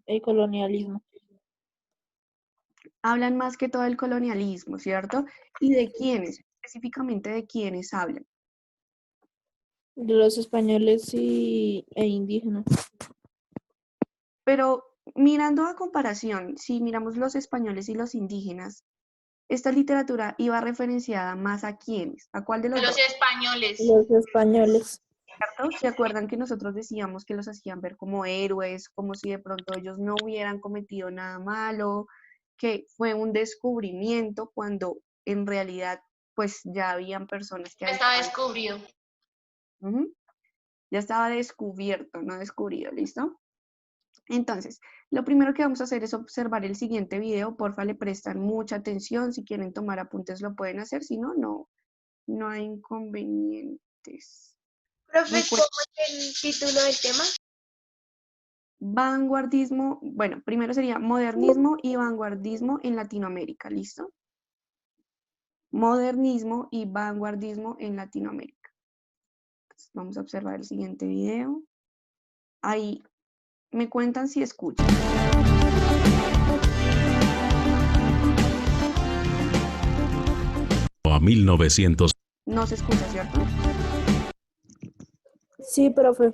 el colonialismo. Hablan más que todo del colonialismo, ¿cierto? ¿Y de quiénes? Específicamente de quiénes hablan. De los españoles e indígenas. Pero mirando a comparación, si miramos los españoles y los indígenas, esta literatura iba referenciada más a quiénes, ¿a cuál de los Los dos? españoles. Los españoles. ¿Cierto? ¿Se acuerdan que nosotros decíamos que los hacían ver como héroes, como si de pronto ellos no hubieran cometido nada malo, que fue un descubrimiento cuando en realidad pues ya habían personas que Estaba habitaban? descubrido. Ujú. Ya estaba descubierto, no descubrido, ¿listo? Entonces, lo primero que vamos a hacer es observar el siguiente video. Porfa, le prestan mucha atención. Si quieren tomar apuntes lo pueden hacer, si no, no hay inconvenientes. Profe, ¿cómo es el título del tema? Vanguardismo, bueno, primero sería modernismo y vanguardismo en Latinoamérica, ¿listo? Modernismo y vanguardismo en Latinoamérica. Entonces, vamos a observar el siguiente video. Ahí me cuentan si escuchan. A 1900. No se escucha, ¿cierto? Sí, profe.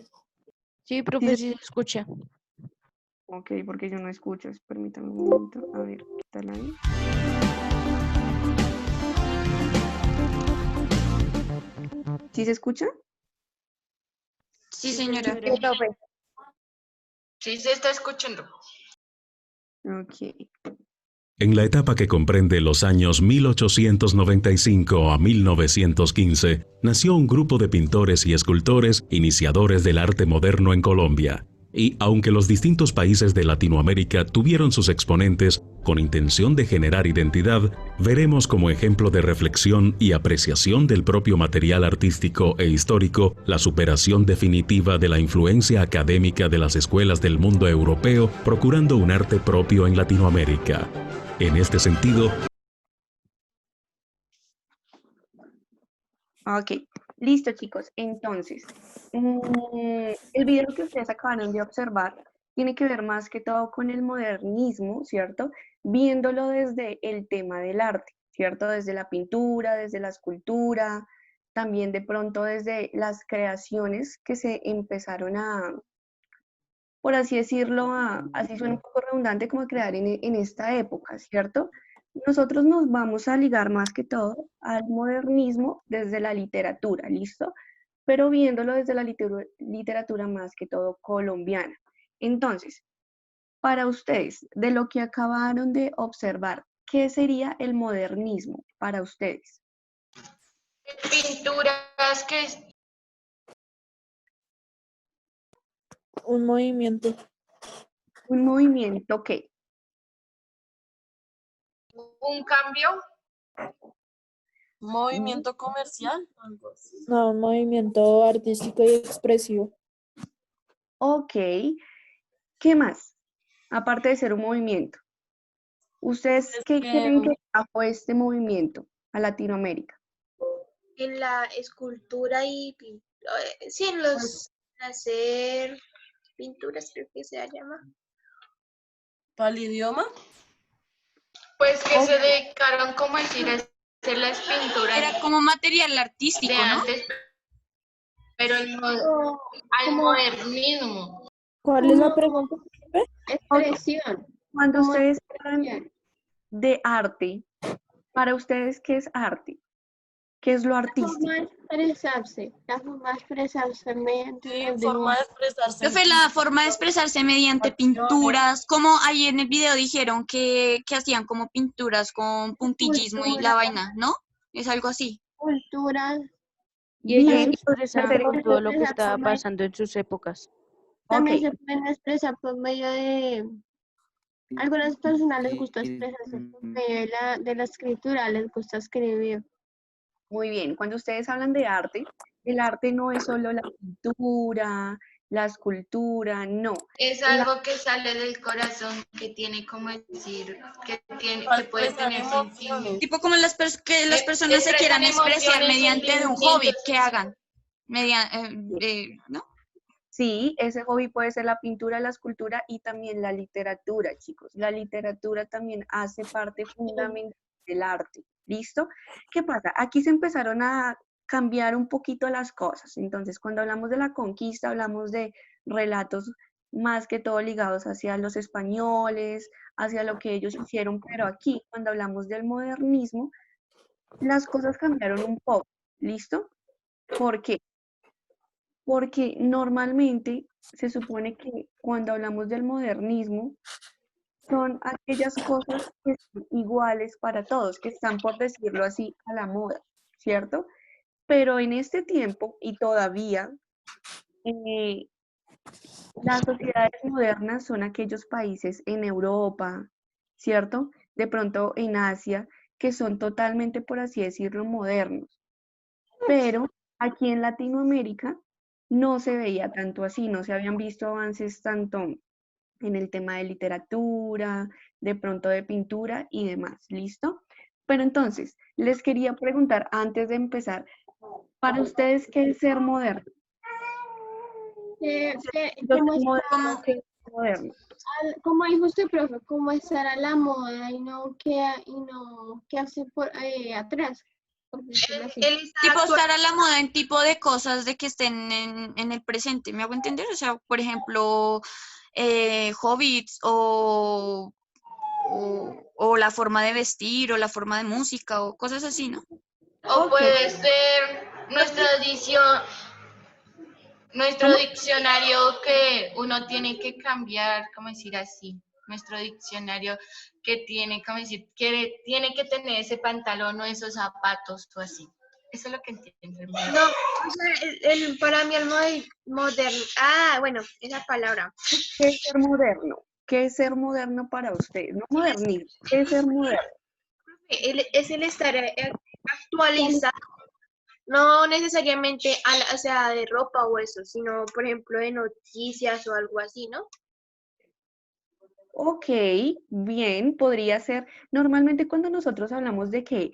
Sí, profe, sí se escucha. Ok, porque yo no escucho. Permítame un momento. A ver, quítala ahí. ¿Sí se escucha? Sí, señora. Sí, profe. Sí, se está escuchando. Ok. En la etapa que comprende los años 1895 a 1915, nació un grupo de pintores y escultores iniciadores del arte moderno en Colombia. Y aunque los distintos países de Latinoamérica tuvieron sus exponentes con intención de generar identidad, veremos como ejemplo de reflexión y apreciación del propio material artístico e histórico la superación definitiva de la influencia académica de las escuelas del mundo europeo, procurando un arte propio en Latinoamérica. En este sentido, Ok, listo chicos. Entonces, el video que ustedes acabaron de observar tiene que ver más que todo con el modernismo, ¿cierto? Viéndolo desde el tema del arte, ¿cierto? Desde la pintura, desde la escultura, también de pronto desde las creaciones que se empezaron a, por así decirlo, así suena un poco redundante, como a crear en esta época, ¿cierto? Nosotros nos vamos a ligar más que todo al modernismo desde la literatura, ¿listo? Pero viéndolo desde la literatura más que todo colombiana. Entonces, para ustedes, de lo que acabaron de observar, ¿qué sería el modernismo para ustedes? Pinturas que Un movimiento. Un movimiento que un cambio. Movimiento comercial, algo así. No, un movimiento artístico y expresivo. Ok, ¿qué más? Aparte de ser un movimiento. ¿Ustedes Es qué que creen que trajo este movimiento a Latinoamérica? En la escultura y sí, en los hacer pinturas, creo que se llama. para el idioma, Pues que se dedicaron, como decir, a hacer las pinturas Era como material artístico, de ¿no? antes, pero al Como modernismo. ¿Cuál es la pregunta, profe? expresión. Cuando Como ustedes hablan expresión. de arte, para ustedes, ¿qué es arte? ¿Qué es lo La artístico? forma de expresarse mediante sí, el forma dibujo. de expresarse. Profe, la forma de expresarse mediante pinturas, como ahí en el video dijeron que hacían como pinturas con puntillismo y la vaina, ¿no? Es algo así. Culturas. Y ellos se Bien, expresaban con todo lo que estaba pasando en sus épocas. También ok, se pueden expresar por medio de... Algunas personas les gusta expresarse por medio de la escritura, les gusta escribir. muy bien. Cuando ustedes hablan de arte, el arte no es solo la pintura, la escultura, no. Es algo que sale del corazón, que tiene, como decir, que puede tener sentimiento. Tipo como que las personas se Expresan quieran expresar emociones, mediante de un sentimientos. hobby que hagan. ¿No? Sí, ese hobby puede ser la pintura, la escultura y también la literatura, chicos. La literatura también hace parte fundamental del arte. ¿Listo? ¿Qué pasa? Aquí se empezaron a cambiar un poquito las cosas. Entonces, cuando hablamos de la conquista, hablamos de relatos más que todo ligados hacia los españoles, hacia lo que ellos hicieron, pero aquí, cuando hablamos del modernismo, las cosas cambiaron un poco. ¿Listo? ¿Por qué? Porque normalmente se supone que cuando hablamos del modernismo son aquellas cosas que son iguales para todos, que están, por decirlo así, a la moda, ¿cierto? Pero en este tiempo y todavía, eh, las sociedades modernas son aquellos países en Europa, ¿cierto? De pronto en Asia, que son totalmente, por así decirlo, modernos. Pero aquí en Latinoamérica no se veía tanto así, no se habían visto avances tanto en el tema de literatura, de pronto de pintura y demás, ¿listo? Pero entonces, les quería preguntar antes de empezar, para ustedes, ¿qué es ser moderno? Yo ¿Cómo soy moderno, Como, ¿qué es moderno? como dijo usted, profe, cómo estar a la moda y no quedarse por atrás, por decirlo así. Él está tipo estar a la moda en tipo de cosas de que estén en el presente, ¿me hago entender? O sea, por ejemplo, hobbits o la forma de vestir o la forma de música o cosas así, ¿no? O Ok, puede ser nuestra edición, nuestro ¿cómo? diccionario que uno tiene que cambiar, ¿cómo decir así? Nuestro diccionario que tiene, ¿cómo decir? Que tiene que tener ese pantalón o esos zapatos o así. Eso es lo que entiendo. No, o sea, para mí el moderno. Ah, bueno, esa palabra. ¿Qué es ser moderno? ¿Qué es ser moderno para ustedes? No modernismo, ¿qué es ser moderno? Es el estar actualizado, no necesariamente, o sea, de ropa o eso, sino, por ejemplo, de noticias o algo así, ¿no? Ok, bien, podría ser. Normalmente cuando nosotros hablamos de que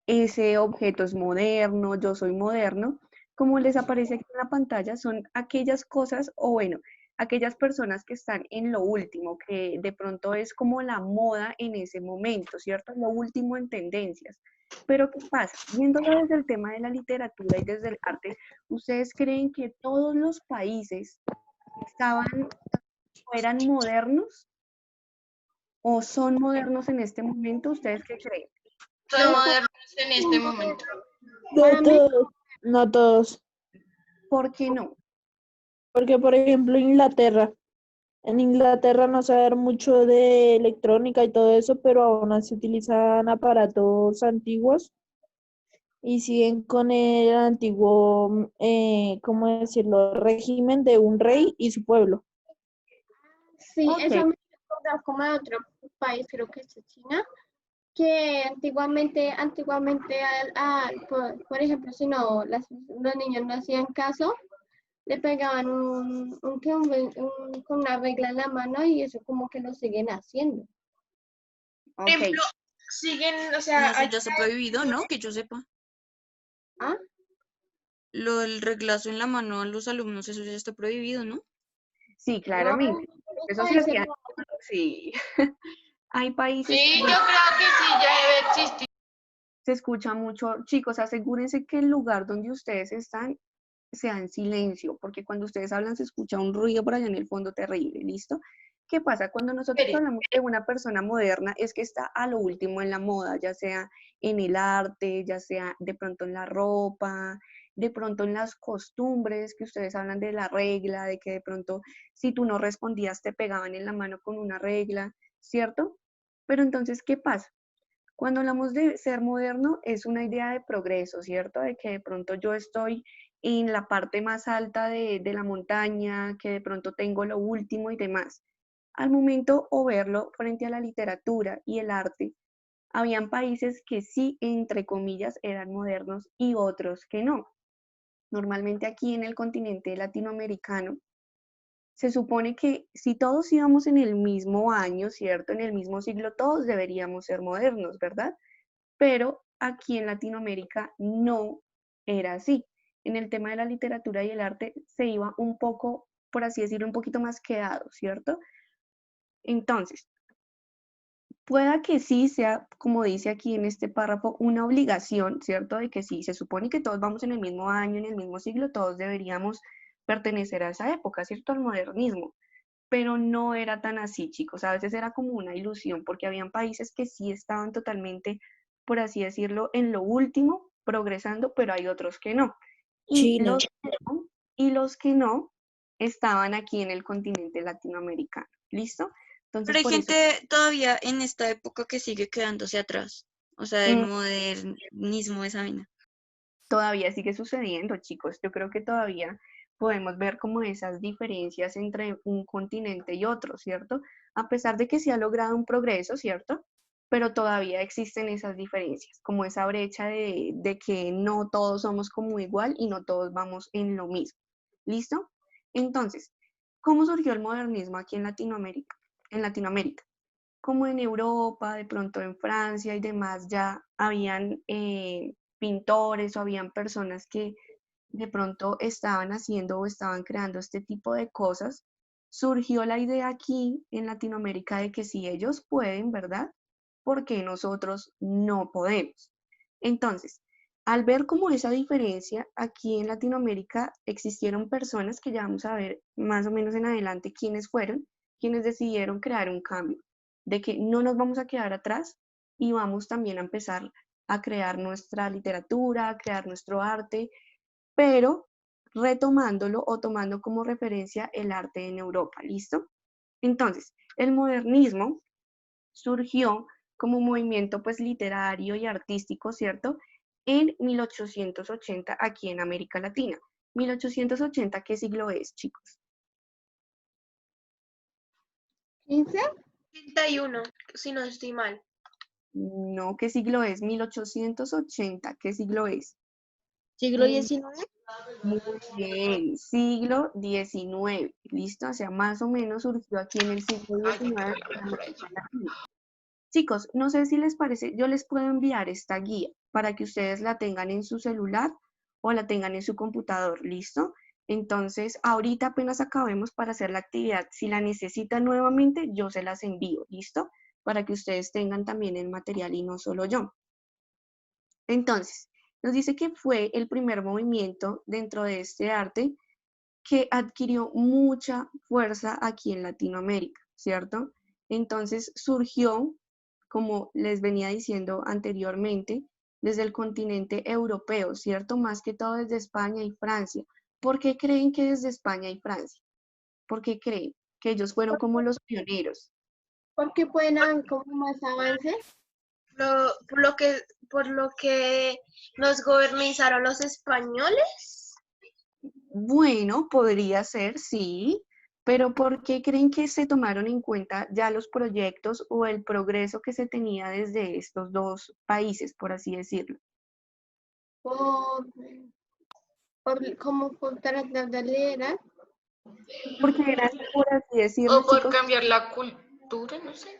ese objeto es moderno, yo soy moderno, como les aparece aquí en la pantalla, son aquellas cosas, o bueno, aquellas personas que están en lo último, que de pronto es como la moda en ese momento, ¿cierto? Lo último en tendencias. Pero ¿qué pasa? Viéndolo desde el tema de la literatura y desde el arte, ¿ustedes creen que todos los países estaban o eran modernos o son modernos en este momento? ¿Ustedes qué creen? Son No, modernos en este momento. Para No mí, todos, no todos. ¿Por qué no? Porque, por ejemplo, Inglaterra. En Inglaterra no se va a ver mucho de electrónica y todo eso, pero aún así utilizan aparatos antiguos y siguen con el antiguo, ¿cómo decirlo?, régimen de un rey y su pueblo. sí, Ok, eso me recuerda como a otro país, creo que es China, que antiguamente por ejemplo, si no, los niños no hacían caso, le pegaban con una regla en la mano y eso como que lo siguen haciendo. por ok. ejemplo, siguen, o Y sea, eso ya está prohibido, ¿no? Que yo sepa. ¿Ah? Lo del reglazo en la mano a los alumnos, eso ya está prohibido, ¿no? Sí, No, claramente. los Eso se países hacía. no. Sí. Hay países Sí, yo donde creo que sí, ya debe existir. se escucha mucho. Chicos, asegúrense que el lugar donde ustedes están sea en silencio, porque cuando ustedes hablan se escucha un ruido por allá en el fondo terrible, ¿listo? ¿Qué pasa? Cuando nosotros hablamos de una persona moderna, es que está a lo último en la moda, ya sea en el arte, ya sea de pronto en la ropa, de pronto en las costumbres, que ustedes hablan de la regla, de que de pronto si tú no respondías te pegaban en la mano con una regla, ¿cierto? Pero entonces, ¿qué pasa? Cuando hablamos de ser moderno, es una idea de progreso, ¿cierto? De que de pronto yo estoy en la parte más alta de la montaña, que de pronto tengo lo último y demás. Al momento o verlo frente a la literatura y el arte, habían países que sí, entre comillas, eran modernos y otros que no. Normalmente aquí en el continente latinoamericano, se supone que si todos íbamos en el mismo año, ¿cierto? En el mismo siglo, todos deberíamos ser modernos, ¿verdad? Pero aquí en Latinoamérica no era así. En el tema de la literatura y el arte se iba un poco por así decirlo, un poquito más quedados, ¿cierto? Entonces, pueda que sí sea, como dice aquí en este párrafo, una obligación, ¿cierto? De que sí, se supone que todos vamos en el mismo año, en el mismo siglo, todos deberíamos pertenecer a esa época, ¿cierto? Al modernismo. Pero no era tan así, chicos. A veces era como una ilusión, porque habían países que sí estaban totalmente, por así decirlo, en lo último, progresando, pero hay otros que no. Y China. los que no estaban aquí en el continente latinoamericano. ¿Listo? Entonces, Pero hay por eso gente todavía en esta época que sigue quedándose atrás. O sea, del mm, modernismo, esa vaina. todavía sigue sucediendo, chicos. Yo creo que todavía podemos ver como esas diferencias entre un continente y otro, ¿cierto? A pesar de que se ha logrado un progreso, ¿cierto? Pero todavía existen esas diferencias, como esa brecha de que no todos somos como igual y no todos vamos en lo mismo. ¿Listo? Entonces, ¿cómo surgió el modernismo aquí en Latinoamérica? En Latinoamérica, como en Europa, de pronto en Francia y demás, ya habían pintores o habían personas que de pronto estaban haciendo o estaban creando este tipo de cosas, surgió la idea aquí en Latinoamérica de que si ellos pueden, ¿verdad? ¿Por qué nosotros no podemos? Entonces, al ver como esa diferencia, aquí en Latinoamérica existieron personas que ya vamos a ver más o menos en adelante quiénes fueron, quienes decidieron crear un cambio, de que no nos vamos a quedar atrás y vamos también a empezar a crear nuestra literatura, a crear nuestro arte, pero retomándolo o tomando como referencia el arte en Europa, ¿listo? Entonces, el modernismo surgió como un movimiento pues literario y artístico, ¿cierto? En 1880 aquí en América Latina. 1880, ¿qué siglo es, chicos? 15. 31, si no estoy mal. No, ¿qué siglo es? 1880, ¿qué siglo es? ¿Siglo Mm, XIX? Muy bien, siglo XIX, ¿listo? O sea, más o menos surgió aquí en el siglo XIX en América Latina. Chicos, no sé si les parece, yo les puedo enviar esta guía para que ustedes la tengan en su celular o la tengan en su computador, ¿listo? Entonces, ahorita apenas acabemos para hacer la actividad, si la necesitan nuevamente, yo se las envío, ¿listo? Para que ustedes tengan también el material y no solo yo. Entonces, nos dice que fue el primer movimiento dentro de este arte que adquirió mucha fuerza aquí en Latinoamérica, ¿cierto? Entonces surgió, como les venía diciendo anteriormente, desde el continente europeo, ¿cierto? Más que todo desde España y Francia. ¿Por qué creen que desde España y Francia? ¿Por qué creen que ellos fueron como los pioneros? Porque pueden haber como más avances. Por lo que nos gobernizaron los españoles. Bueno, podría ser, sí, pero ¿por qué creen que se tomaron en cuenta ya los proyectos o el progreso que se tenía desde estos dos países, por así decirlo? Por, como por tratar de liderar. Porque eran, por así decirlo, O por chicos, cambiar la cultura, no sé.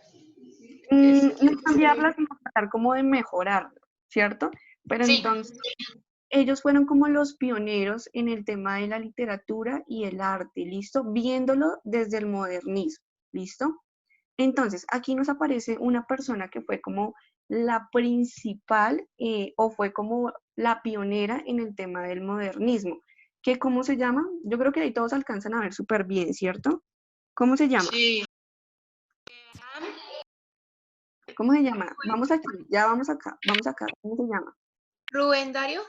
no cambiarlas, sino tratar como de mejorar, ¿cierto? Pero Sí, entonces, ellos fueron como los pioneros en el tema de la literatura y el arte, ¿listo? Viéndolo desde el modernismo, ¿listo? Entonces, aquí nos aparece una persona que fue como la principal o fue como la pionera en el tema del modernismo. ¿Qué, cómo se llama? Yo creo que ahí todos alcanzan a ver súper bien, ¿cierto? ¿Cómo se llama? sí. ¿Cómo se llama? Vamos aquí, ya vamos acá. ¿Cómo se llama? Rubén Darío.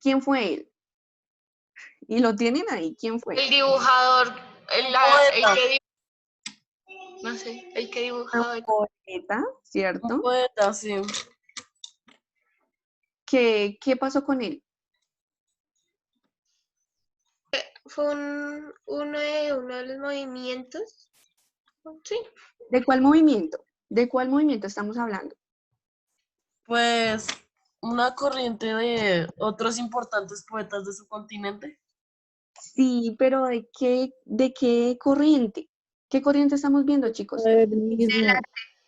¿Quién fue él? Y lo tienen ahí, ¿quién fue? El dibujador, el Poeta. que no sé, el que Un dibujaba. poeta, Un ¿cierto? poeta, sí. ¿Qué pasó con él? Fue uno de los movimientos. Sí. ¿De cuál movimiento? ¿De cuál movimiento estamos hablando? Pues una corriente de otros importantes poetas de su continente. Sí, pero de qué corriente? ¿Qué corriente estamos viendo, chicos? Modernismo.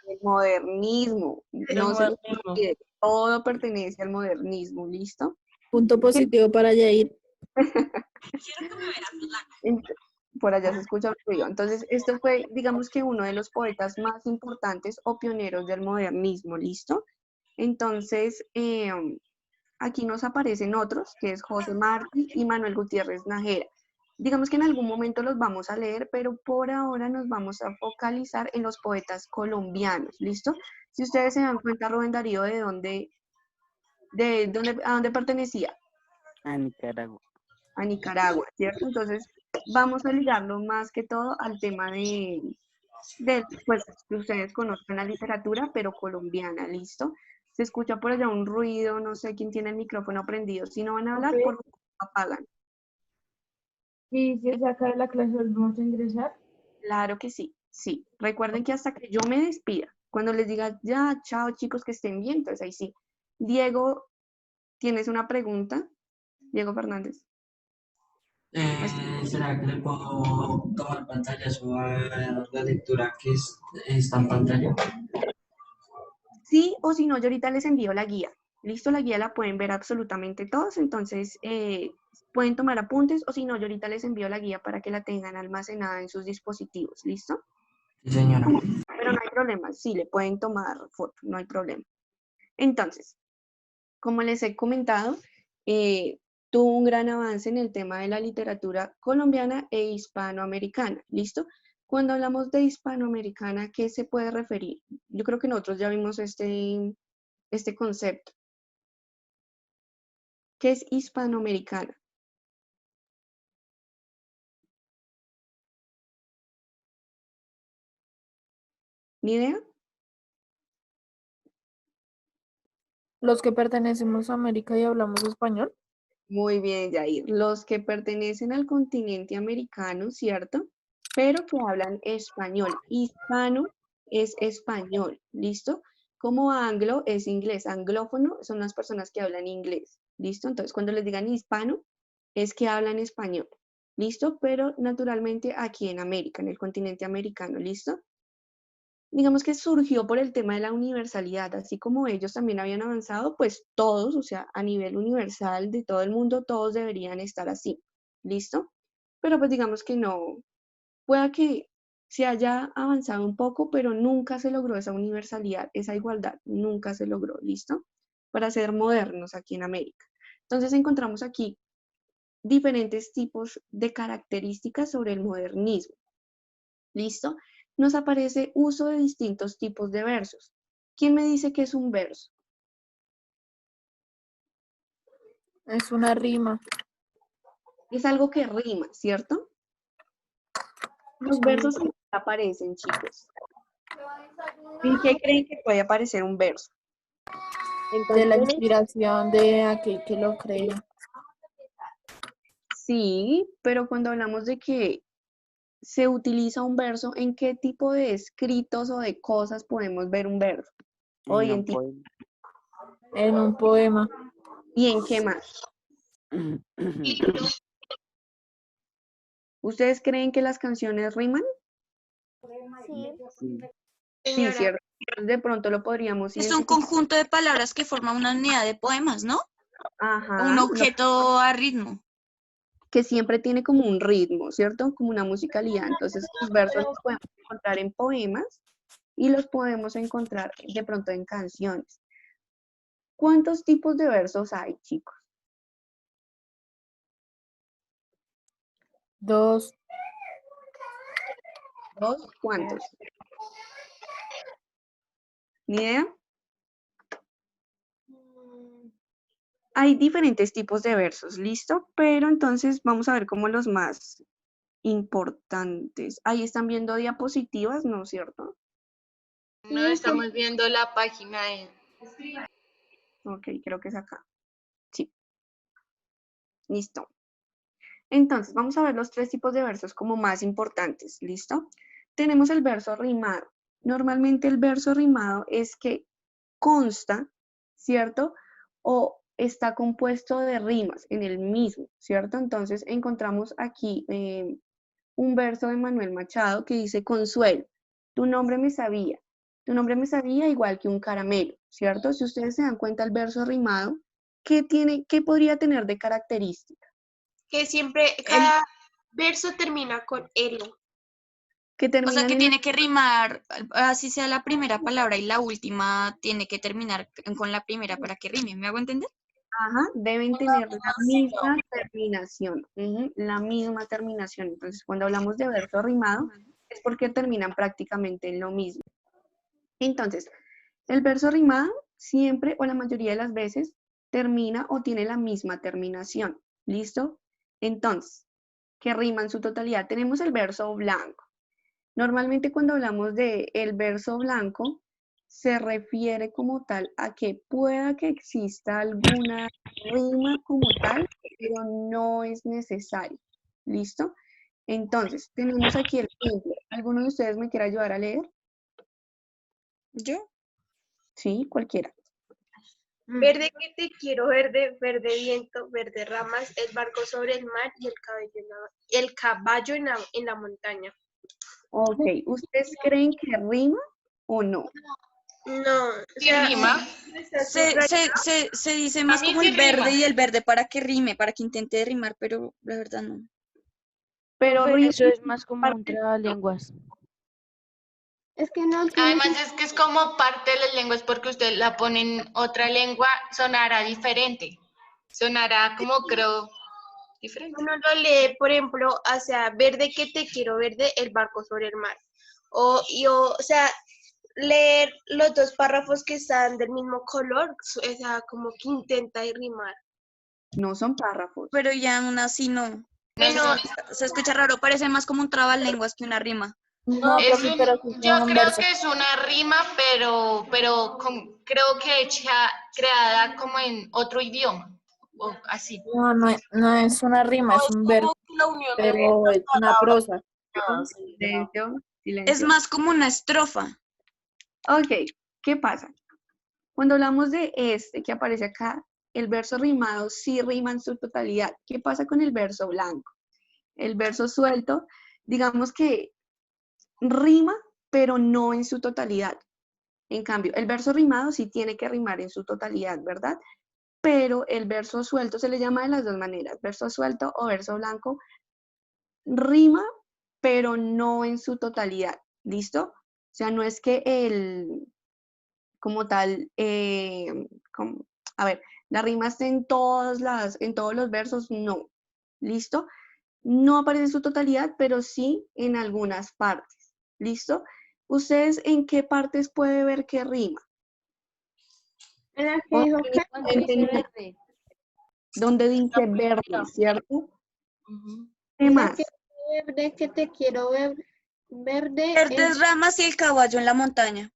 El modernismo. El No se les modernismo. olvide, todo pertenece al modernismo, ¿listo? Punto positivo para Yair. Quiero que me veas la Ent- Por allá se escucha un ruido. Entonces, esto fue, digamos que uno de los poetas más importantes o pioneros del modernismo, ¿listo? Entonces, aquí nos aparecen otros, que es José Martí y Manuel Gutiérrez Nájera. Digamos que en algún momento los vamos a leer, pero por ahora nos vamos a focalizar en los poetas colombianos, ¿listo? Si ustedes se dan cuenta, Rubén Darío, ¿a dónde pertenecía? A Nicaragua. A Nicaragua, ¿cierto? Entonces, vamos a ligarlo más que todo al tema pues, que ustedes conozcan la literatura, pero colombiana, ¿listo? Se escucha por allá un ruido, no sé quién tiene el micrófono prendido. Si no van a hablar, por favor, apagan. Sí, si se acaba la clase, ¿volvemos a ingresar? Claro que sí, sí. Recuerden que hasta que yo me despida, cuando les diga ya, chao chicos, que estén bien, entonces ahí sí. Diego, ¿tienes una pregunta? Diego Fernández. ¿Será que le puedo tomar pantallazo a la lectura que está en pantalla? Sí, o si no, yo ahorita les envío la guía. Listo, la guía la pueden ver absolutamente todos, entonces pueden tomar apuntes, o si no, yo ahorita les envío la guía para que la tengan almacenada en sus dispositivos. ¿Listo? Sí, señora. Pero no hay problema, sí, le pueden tomar foto, no hay problema. Entonces, como les he comentado, tuvo un gran avance en el tema de la literatura colombiana e hispanoamericana, ¿listo? Cuando hablamos de hispanoamericana, ¿qué se puede referir? Yo creo que nosotros ya vimos este concepto. ¿Qué es hispanoamericana? ¿Ni idea? Los que pertenecemos a América y hablamos español. Muy bien, Yair. Los que pertenecen al continente americano, ¿cierto? Pero que hablan español. Hispano es español, ¿listo? Como anglo es inglés. Anglófono son las personas que hablan inglés, ¿listo? Entonces, cuando les digan hispano, es que hablan español, ¿listo? Pero naturalmente aquí en América, en el continente americano, ¿listo? Digamos que surgió por el tema de la universalidad, así como ellos también habían avanzado, pues todos, o sea, a nivel universal de todo el mundo, todos deberían estar así, ¿listo? Pero pues digamos que no, pueda que se haya avanzado un poco, pero nunca se logró esa universalidad, esa igualdad, nunca se logró, ¿listo? Para ser modernos aquí en América. Entonces encontramos aquí diferentes tipos de características sobre el modernismo, ¿listo? Nos aparece uso de distintos tipos de versos. ¿Quién me dice que es un verso? Es una rima. Es algo que rima, ¿cierto? Los versos siempre aparecen, chicos. ¿En qué creen que puede aparecer un verso? De la inspiración de aquel que lo crea. Sí, pero cuando hablamos de que se utiliza un verso, ¿en qué tipo de escritos o de cosas podemos ver un verso? Hoy en poema. En un poema. ¿Y en qué más? ¿Ustedes creen que las canciones riman? Sí. Sí, cierto. De pronto lo podríamos Es un conjunto de palabras que forma una unidad de poemas, ¿no? Ajá, Un objeto a ritmo. que siempre tiene como un ritmo, ¿cierto? Como una musicalidad. Entonces, los versos los podemos encontrar en poemas y los podemos encontrar de pronto en canciones. ¿Cuántos tipos de versos hay, chicos? 2. ¿Dos? ¿Cuántos? ¿Ni idea? Hay diferentes tipos de versos, ¿listo? Pero entonces vamos a ver como los más importantes. Ahí están viendo diapositivas, ¿no es cierto? No estamos viendo la página de... Ok, creo que es acá. Sí. Listo. Entonces, vamos a ver los 3 tipos de versos como más importantes, ¿listo? Tenemos el verso rimado. Normalmente el verso rimado es que consta, ¿cierto? O está compuesto de rimas en el mismo, ¿cierto? Entonces, encontramos aquí un verso de Manuel Machado que dice, Consuelo, tu nombre me sabía igual que un caramelo, ¿cierto? Si ustedes se dan cuenta el verso rimado, ¿qué podría tener de característica? Que siempre, cada verso termina con elo. Que O sea terminan que en tiene que rimar, así sea la primera palabra y la última tiene que terminar con la primera para que rime. ¿Me hago entender? ajá, deben tener la misma terminación. La misma terminación. Entonces, cuando hablamos de verso rimado, es porque terminan prácticamente en lo mismo. Entonces, el verso rimado siempre o la mayoría de las veces termina o tiene la misma terminación. ¿Listo? Entonces, que rima en su totalidad. Tenemos el verso blanco. Normalmente cuando hablamos de el verso blanco, se refiere como tal a que pueda que exista alguna rima como tal, pero no es necesario. ¿Listo? Entonces, tenemos aquí el ejemplo. ¿Alguno de ustedes me quiere ayudar a leer? ¿Yo? Sí, cualquiera. Verde que te quiero, verde, verde viento, verde ramas, el barco sobre el mar y el caballo en la montaña. Ok, ¿ustedes creen que rima o no? No, o Sí sea, rima. está Se dice más mí como sí el verde rima. y el verde para que rime, para que intente rimar, pero la verdad no. Pero Profe, rima eso es más como un parte- trabalenguas. Es que no tiene Además es que es como parte de las lenguas porque usted la pone en otra lengua, sonará diferente. Sonará como creo diferente. uno lo lee, por ejemplo, o sea, verde que te quiero, verde, el barco sobre el mar. O sea, leer los dos párrafos que están del mismo color, o sea, como que intenta rimar. no son párrafos. Pero ya aún así no. Bueno, Se escucha raro, parece más como un trabalenguas que una rima. No, Es profe, pero sí yo son un creo verso. que es una rima, pero creo que creada como en otro idioma, o así. No, no es una rima, es un verso, La unión de pero muchas es una palabras. prosa. Sí, Silencio, Es silencio. más como una estrofa. Ok, ¿qué pasa? Cuando hablamos de este que aparece acá, el verso rimado sí rima en su totalidad. ¿Qué pasa con el verso blanco? El verso suelto, digamos que rima, pero no en su totalidad. En cambio, el verso rimado sí tiene que rimar en su totalidad, ¿verdad? Pero el verso suelto se le llama de las dos maneras, verso suelto o verso blanco, rima, pero no en su totalidad. ¿Listo? O sea, no es que como tal, a ver, la rima está en en todos los versos, no. ¿Listo? No aparece en su totalidad, pero sí en algunas partes. ¿Listo? ¿Ustedes en qué partes puede ver que rima? en la que O dijo que Cuando dice verde. donde dice verde, ¿cierto? ¿Qué en la que más? verde que te quiero ver, verde Verdes ramas y el caballo en la montaña.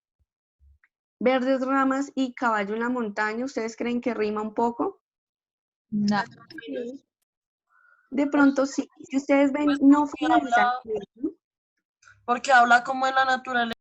Verdes ramas y caballo en la montaña. ¿Ustedes creen que rima un poco? No. De pronto sí. Si ustedes ven, Pues no porque finalizan. porque habla como de la naturaleza.